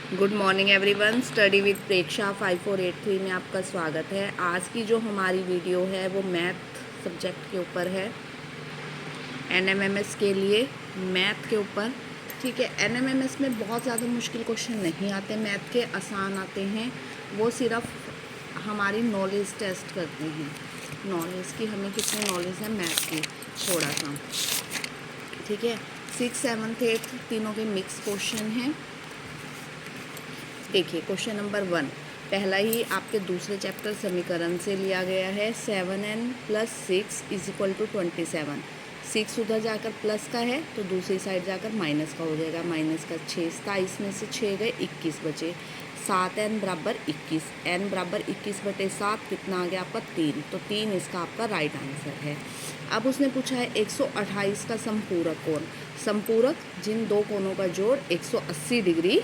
Good morning everyone. Study with Preksha 5483 में आपका स्वागत है। आज की जो हमारी वीडियो है वो मैथ सब्जेक्ट के ऊपर है, एनएमएमएस के लिए मैथ के ऊपर। ठीक है, एनएमएमएस में बहुत ज़्यादा मुश्किल क्वेश्चन नहीं आते, मैथ के आसान आते हैं। वो सिर्फ हमारी नॉलेज टेस्ट करते हैं, नॉलेज की हमें कितनी नॉलेज है मैथ की, थोड़ा सा। ठीक है, 6, 7, 8 तीनों के मिक्स क्वेश्चन हैं। देखिए क्वेश्चन नंबर 1 पहला ही आपके दूसरे चैप्टर समीकरण से लिया गया है। 7n + 6 = 27। 6 उधर जाकर प्लस का है तो दूसरी साइड जाकर माइनस का हो जाएगा। माइनस का 6, 27 में से 6 गए, 21 बचे। 7n = 21, n = 21/7 कितना आ गया आपका 3। तो 3 इसका आपका राइट आंसर है। अब उसने पूछा है 128 का संपूरक कोण। संपूरक जिन दो कोणों का जोड़ 180 डिग्री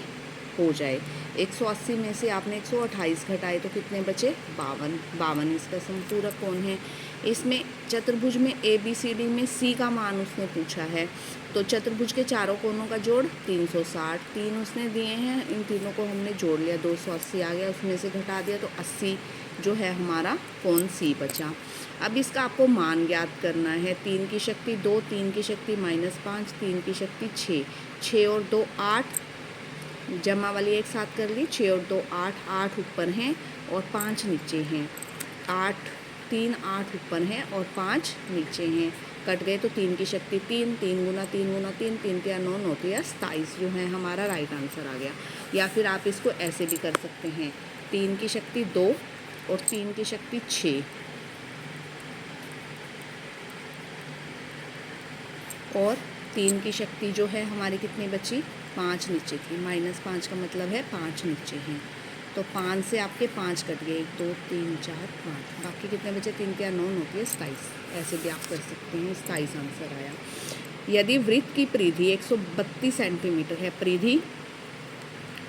हो जाए। 180 में से आपने 128 घटाए तो कितने बचे 52। 52 इसका संपूरक कोण है। इसमें चतुर्भुज में ABCD में C का मान उसने पूछा है। तो चतुर्भुज के चारों कोणों का जोड़ 360, 3 उसने दिए हैं, इन तीनों को हमने जोड़ लिया, 280 आ गया, उसमें से घटा दिया तो 80 जो है हमारा कोण C बचा। अब इसका आपको मान ज्ञात करना है। 3 की शक्ति 2, 3 की शक्ति -5, 3 की शक्ति 6, 6 और 2 8, जमा वाली एक साथ कर ली। 6 और 2 8, 8 ऊपर हैं और 5 नीचे हैं। 8 3 8 ऊपर हैं और 5 नीचे हैं। कट गए तो 3 की शक्ति 3, 3 गुना 3 गुना 3, 3 या 9, 9 या 27 जो है हमारा राइट आंसर आ गया। या फिर आप इसको ऐसे भी कर सकते हैं, 3 की शक्ति 2 और 3 की शक्ति 6 और 3 की शक्ति जो है हमारी कितनी बची 5 नीचे थी। -5 का मतलब है 5 नीचे हैं। तो 5 से आपके 5 कट गए, 1 2 3 4 5, बाकी कितने बचे 3 या 9, 9 या 27। ऐसे भी आप कर सकते हैं, 27 आंसर आया। यदि वृत्त की परिधि 132 सेंटीमीटर है,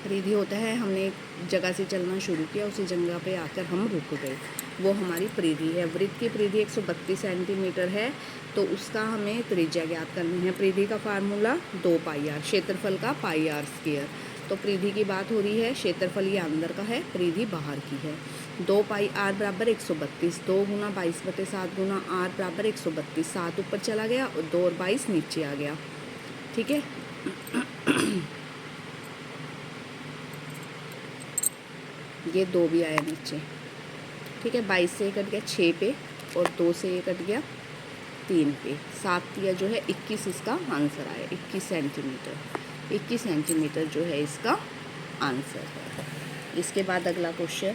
परिधि होता है हमने एक जगह से चलना शुरू किया, उसी जगह पे आकर हम रुक गए, वो हमारी परिधि है। वृत्त की परिधि 132 सेंटीमीटर है तो उसका हमें त्रिज्या ज्ञात करनी है। परिधि का फार्मूला 2πr, क्षेत्रफल का πr²। तो परिधि की बात हो रही है, क्षेत्रफल ये अंदर का है, परिधि बाहर की है। 2πr = 132, 2 गुना 22/7 गुना r = 132। 7 ऊपर चला गया और 2 और 22 नीचे आ गया। ठीक है, ये 2 भी आया नीचे। ठीक है, 22 से कट गया 6 पे और 2 से ये कट गया 3 पे। 7 या जो है 21 इसका आंसर आया। 21 सेंटीमीटर, 21 सेंटीमीटर जो है इसका आंसर है। इसके बाद अगला क्वेश्चन,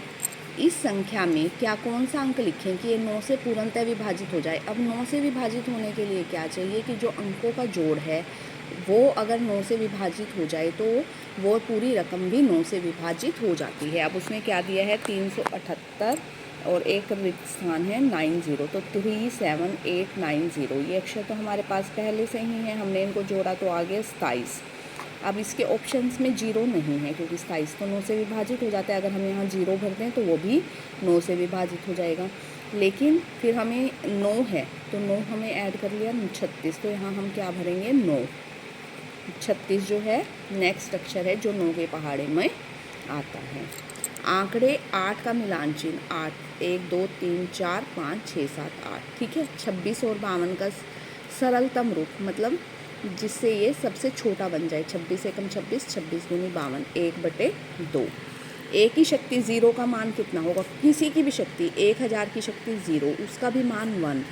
इस संख्या में क्या कौन सा अंक लिखें कि ये 9 से पूर्णतः विभाजित हो जाए। अब 9 से विभाजित होने के लिए क्या चाहिए कि जो अंकों का जोड़ है वो अगर 9 से विभाजित हो जाए तो वो पूरी रकम भी 9 से विभाजित हो जाती है। अब उसने क्या दिया है 378 और एक रिक्त स्थान है 90, तो 37890। ये अक्षर तो हमारे पास पहले से ही है, हमने इनको जोड़ा तो आ गया 27। अब इसके ऑप्शंस में 0 नहीं है क्योंकि 27 तो 9 से विभाजित हो जाता है। अगर हम यहाँ 0 भर दें तो वो भी 9 से विभाजित हो जाएगा। लेकिन फिर हमें 9 है तो 9 हमें ऐड कर लिया 36, तो यहाँ हम क्या भरेंगे 9। 36 जो है नेक्स्ट अक्षर है जो 9 के पहाड़े में आता है। आंकड़े 8 का मिलान चिन्ह 8, 1 2 3 4 5 6 7 8। ठीक है, 26 और 52 का सरलतम रूप, मतलब जिससे ये सबसे छोटा बन जाए। 26 एकम 26, 26 दूनी 52, 1/2। ए की शक्ति 0 का मान कितना होगा। किसी की भी शक्ति, 1000 की शक्ति 0, उसका भी मान 1।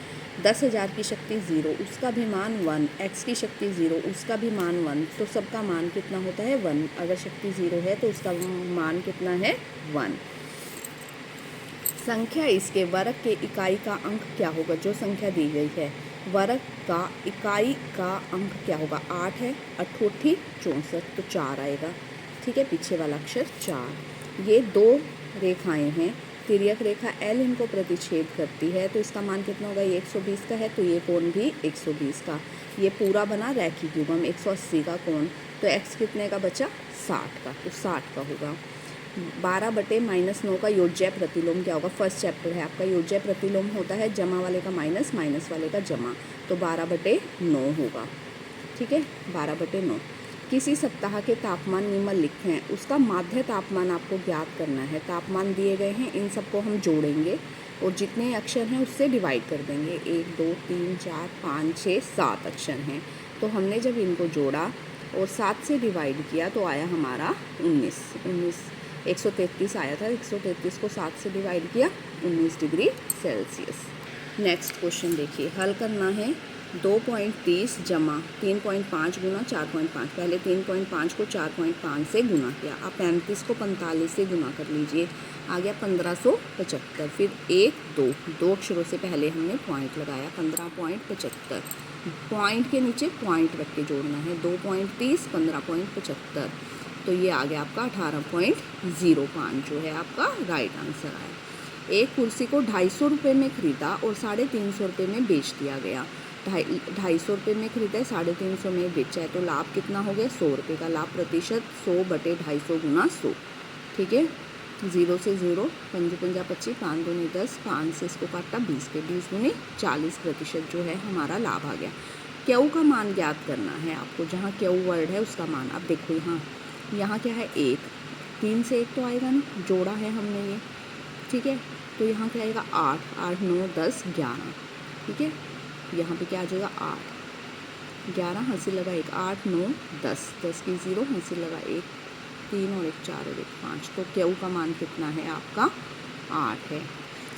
10,000 की शक्ति 0, उसका भी मान 1। x की शक्ति 0, उसका भी मान 1। तो सबका मान कितना होता है 1। अगर शक्ति 0 है तो उसका मान कितना है 1। संख्या इसके वर्ग के इकाई का अंक क्या होगा। जो संख्या दी गई है वर्ग का इकाई का अंक क्या होगा। 8 है, 8 64, तो 4 आएगा। ठीक है, पीछे वाला अक्षर 4। ये 2 रेखाएं हैं, तिर्यक रेखा L इनको प्रतिच्छेद करती है, तो इसका मान कितना होगा। ये 120 का है तो ये कोण भी 120 का। ये पूरा बना रैखिक युग्म 180 का कोण, तो x कितने का बचा 60 का, तो 60 का होगा। 12/-9 का योज्य प्रतिलोम क्या होगा। फर्स्ट चैप्टर है आपका। योज्य प्रतिलोम होता है जमा वाले का माइनस, माइनस वाले का जमा, तो 12/9 होगा। ठीक है, 12/9। किसी सप्ताह के तापमान निम्नलिखित हैं, उसका माध्य तापमान आपको ज्ञात करना है। तापमान दिए गए हैं, इन सबको हम जोड़ेंगे और जितने अक्षर हैं उससे डिवाइड कर देंगे। 1 2 3 4 5 6 7 अक्षर हैं, तो हमने जब इनको जोड़ा और 7 से डिवाइड किया तो आया हमारा 19। 133 आया था, 133 को 7 से डिवाइड किया, 19 डिग्री सेल्सियस। नेक्स्ट क्वेश्चन देखिए, हल करना है 2.30 जमा 3.5 गुना 4.5। पहले 3.5 को 4.5 से गुना किया, अब 35 को 45 से गुना कर लीजिए, आ गया 1575। फिर 1 2 अक्षरों से पहले हमने पॉइंट लगाया, 15.75। पॉइंट के नीचे पॉइंट रख के जोड़ना है, 2.30 15.75, तो ये आ गया आपका 18.05 जो है आपका राइट आंसर आया। एक कुर्सी को 250 रुपये में ख़रीदा और 350 रुपये में बेच दिया गया। 250 रुपये में ख़रीदा है, 350 में बेचा है, तो लाभ कितना हो गया? 100 रुपये का। लाभ प्रतिशत 100 बटे 250 गुना 100, ठीक है। 0 से 0, 5 पंजा 25, 5 दूनी 10, 5 से इसको काटा 20 पे, 20 दूनी 40% जो है हमारा लाभ आ गया। क्यू का मान ज्ञात करना है आपको, जहाँ क्यू वर्ड है उसका मान। अब देखो यहाँ क्या है? 1, 3 से 1 तो आएगा ना, जोड़ा है हमने ये, ठीक है। तो यहाँ क्या आएगा? 8, 8 9 10 11, ठीक है। यहाँ पे क्या आ जाएगा? 8 11, हंसी लगा 1, 8 9 10, 10 की 0, हंसी लगा 1 3 और 1 4 और 1 5, तो क्यू का मान कितना है आपका? 8 है।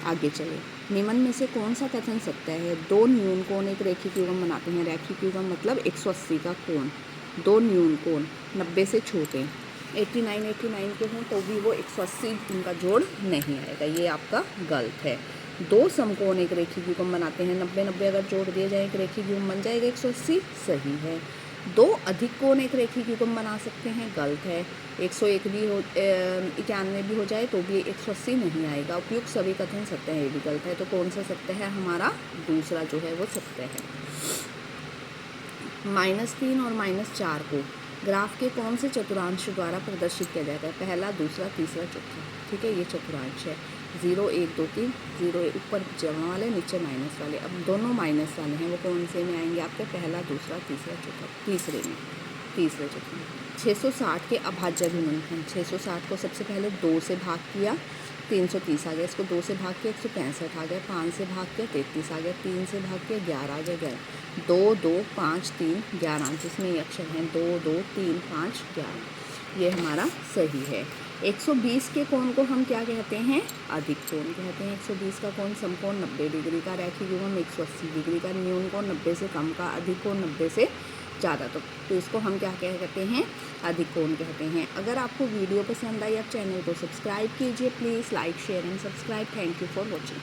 आगे चले, निम्न में से कौन सा कथन सत्य है? 2 न्यून कोण एक रेखिक युग्म बनाते हैं। रेखिक युग्म मतलब 180 का कोण। 2 न्यून कोण 90 से छोटे 89 के हों तो भी वो 180 उनका जोड़ नहीं आएगा, ये आपका गलत है। 2 समकोण एक रेखिक युग्म बनाते हैं, 90 अगर जोड़ दिए जाए एक रेखिक युग्म बन जाएगा 180, सही है। 2 अधिक कोण एक रेखिक युग्म बना सकते हैं, गलत है। 101 भी हो 91 भी हो जाए तो भी 180 नहीं आएगा। उपयुक्त सभी कथन सत्य है, ये भी गलत है। तो कौन सा सत्य है? हमारा दूसरा जो है वो सत्य है। -3 और -4 को ग्राफ के कौन से चतुर्थांश द्वारा प्रदर्शित किया जाता है? पहला, दूसरा, तीसरा, चौथा, ठीक है। ये चतुर्थांश है। 0 1 2 3, 0 ऊपर जमा वाले, नीचे माइनस वाले। अब दोनों माइनस वाले हैं, वो कौन से में आएंगे आपके? पहला, दूसरा, तीसरा, चौथा। तीसरे चौथे 660 के अभाज्य गुणनफल। 660 को सबसे पहले 2 से भाग किया, 330 आ गया। इसको 2 से भाग किया, 165 आ गया। 5 से भाग किया, 33 आ गया। 3 से भाग किया, 11 आ गया। 11 2 2 5 3 11, जिसमें ये अक्षर हैं 2 2 3 5 11, ये हमारा सही है। 120 के कोण को हम क्या कहते हैं? अधिक कोण कहते हैं। 120 का कोण समकोण 90 डिग्री का, रेखिक युग्म 180 डिग्री का, न्यून कोण 90 से कम का, अधिक कोण 90 से ज़्यादा, तो इसको हम क्या कहते हैं? अधिक कोण कहते हैं। अगर आपको वीडियो पसंद आई, आप चैनल को सब्सक्राइब कीजिए please, like share and subscribe. Thank you for watching.